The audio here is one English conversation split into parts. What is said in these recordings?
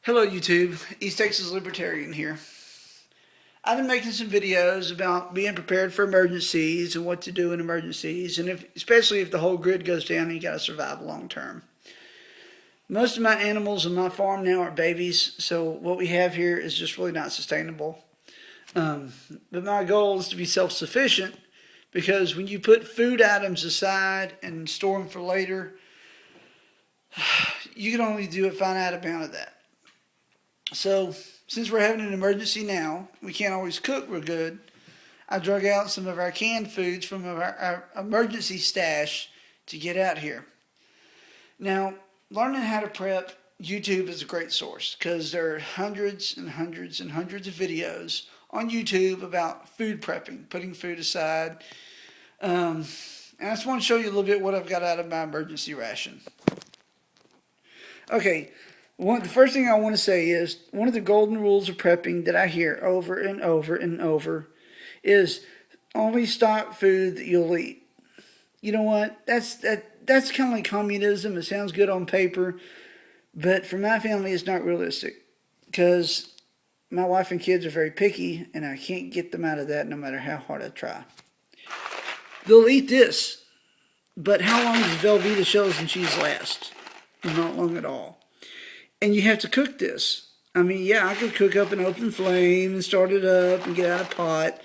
Hello YouTube, East Texas Libertarian here. I've been making some videos about being prepared for emergencies and what to do in emergencies, and especially if the whole grid goes down and you got to survive long term. Most of my animals on my farm now are babies, so what we have here is just really not sustainable. But my goal is to be self-sufficient, because when you put food items aside and store them for later, you can only do a finite amount of that. So, since we're having an emergency now, we can't always cook real good. I drug out some of our canned foods from our emergency stash to get out here. Now, learning how to prep, YouTube is a great source because there are hundreds and hundreds and hundreds of videos on YouTube about food prepping, putting food aside. And I just want to show you a little bit what I've got out of my emergency ration. Okay. The first thing I want to say is one of the golden rules of prepping that I hear over and over and over is only stock food that you'll eat. You know what? That's kind of like communism. It sounds good on paper, but for my family, it's not realistic because my wife and kids are very picky, and I can't get them out of that no matter how hard I try. They'll eat this, but how long does Velveeta shells and cheese last? Not long at all. And you have to cook this. I mean, yeah, I could cook up an open flame and start it up and get out a pot.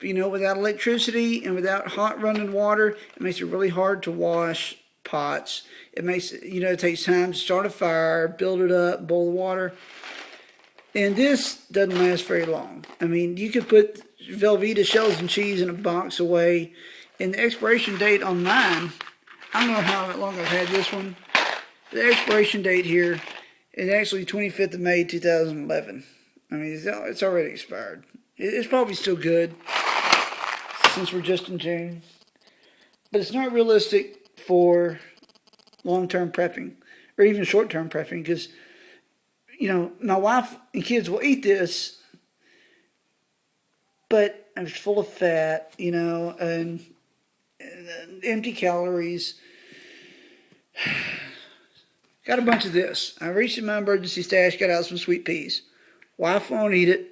But, without electricity and without hot running water, it makes it really hard to wash pots. It makes, it takes time to start a fire, build it up, boil the water. And this doesn't last very long. I mean, you could put Velveeta shells and cheese in a box away. And the expiration date on mine, I don't know how long I've had this one. The expiration date here is actually 25th of May, 2011. I mean, it's already expired. It's probably still good since we're just in June. But it's not realistic for long-term prepping or even short-term prepping because, my wife and kids will eat this, but it's full of fat, and empty calories. Got a bunch of this. I reached in my emergency stash, got out some sweet peas. Wife won't eat it.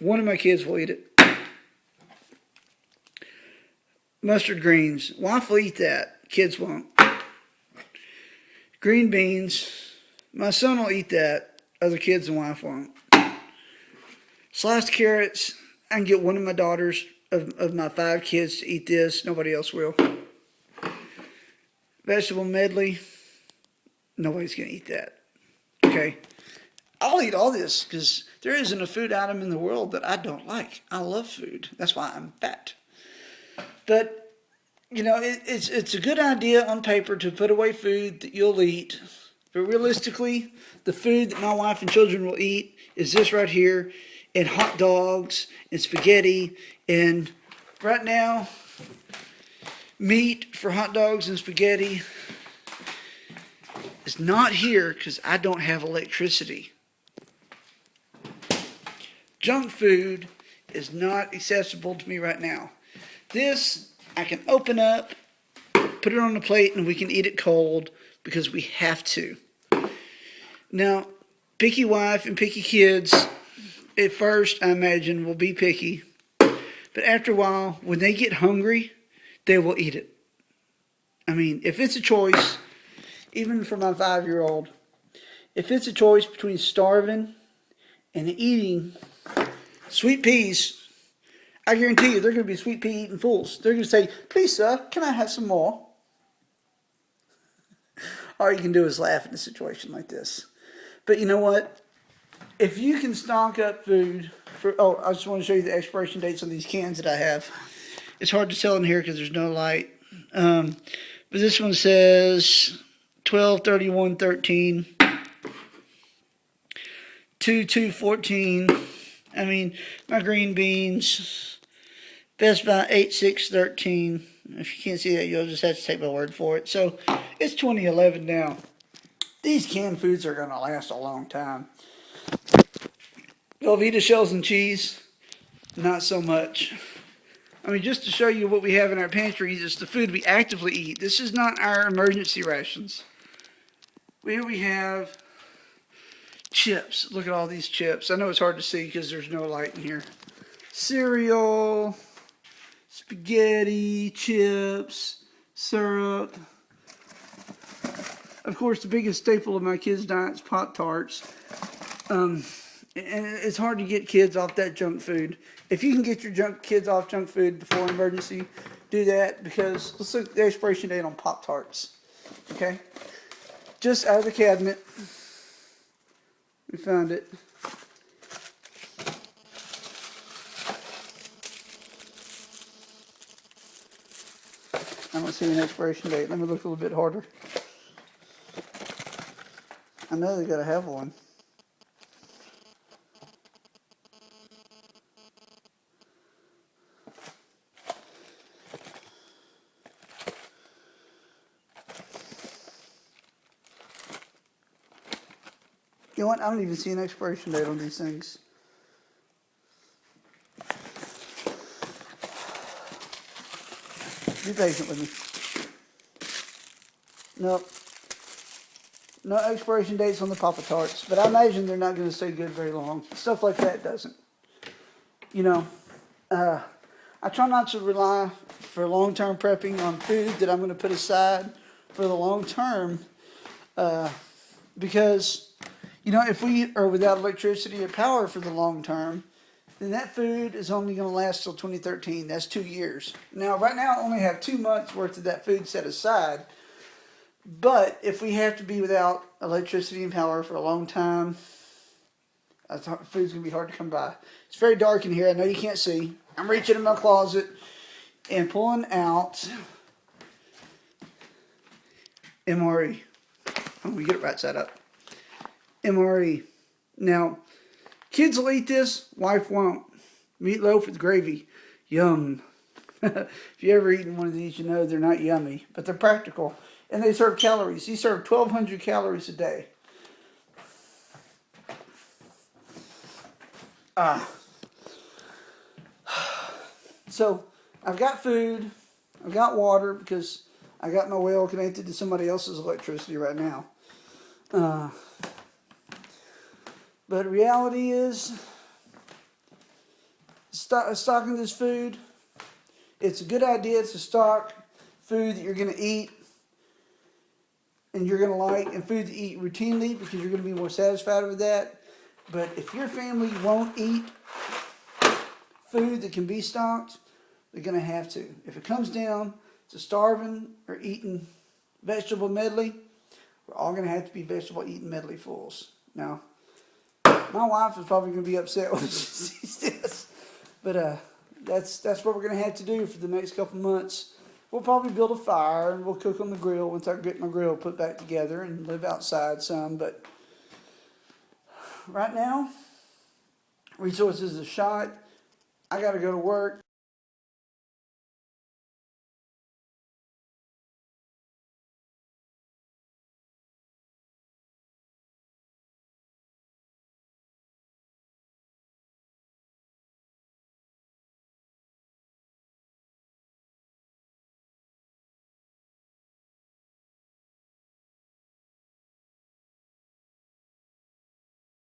One of my kids will eat it. Mustard greens. Wife will eat that. Kids won't. Green beans. My son will eat that. Other kids and wife won't. Sliced carrots. I can get one of my daughters of my 5 kids to eat this. Nobody else will. Vegetable medley. Nobody's going to eat that. Okay. I'll eat all this because there isn't a food item in the world that I don't like. I love food. That's why I'm fat. But, it's a good idea on paper to put away food that you'll eat. But realistically, the food that my wife and children will eat is this right here, and hot dogs, and spaghetti, and right now, meat for hot dogs and spaghetti is not here because I don't have electricity. Junk food is not accessible to me right now. This, I can open up, put it on a plate, and we can eat it cold because we have to. Now, picky wife and picky kids, at first, I imagine, will be picky. But after a while, when they get hungry, they will eat it. I mean, if it's a choice, even for my 5-year-old, if it's a choice between starving and eating sweet peas, I guarantee you they're going to be sweet pea eating fools. They're going to say, "Please, sir, can I have some more?" All you can do is laugh in a situation like this. But you know what? If you can stock up food I just want to show you the expiration dates on these cans that I have. It's hard to tell in here because there's no light. But this one says 12/31/13, 2/2/14. I mean, my green beans, Best By 8/6/13. If you can't see that, you'll just have to take my word for it. So it's 2011 now. These canned foods are going to last a long time. Velveeta shells and cheese, not so much. I mean, just to show you what we have in our pantry, is the food we actively eat. This is not our emergency rations. Here we have chips. Look at all these chips. I know it's hard to see because there's no light in here. Cereal, spaghetti, chips, syrup. Of course, the biggest staple of my kids' diet is Pop-Tarts. And it's hard to get kids off that junk food. If you can get your kids off junk food before an emergency, do that, because let's look at the expiration date on Pop-Tarts. Okay? Just out of the cabinet. We found it. I don't see an expiration date. Let me look a little bit harder. I know they gotta have one. You know what? I don't even see an expiration date on these things. Be patient with me. Nope. No expiration dates on the Pop-Tarts, but I imagine they're not going to stay good very long. Stuff like that doesn't. You know, I try not to rely for long-term prepping on food that I'm going to put aside for the long term, because, you know, if we are without electricity or power for the long term, then that food is only going to last till 2013. That's 2 years. Now, right now, I only have 2 months worth of that food set aside. But if we have to be without electricity and power for a long time, food's going to be hard to come by. It's very dark in here. I know you can't see. I'm reaching in my closet and pulling out MRE. I'm going to get it right side up. MRE. Now, kids will eat this. Wife won't. Meatloaf with gravy. Yum. If you ever eaten one of these, you know they're not yummy. But they're practical. And they serve calories. These serve 1,200 calories a day. So, I've got food. I've got water because I got my well connected to somebody else's electricity right now. But reality is, stocking this food, it's a good idea to stock food that you're going to eat and you're going to like, and food to eat routinely because you're going to be more satisfied with that. But if your family won't eat food that can be stocked, they're going to have to. If it comes down to starving or eating vegetable medley, we're all going to have to be vegetable eating medley fools. Now, my wife is probably going to be upset when she sees this, but that's what we're going to have to do for the next couple months. We'll probably build a fire and we'll cook on the grill once I get my grill put back together and live outside some. But right now, resources are shot. I got to go to work.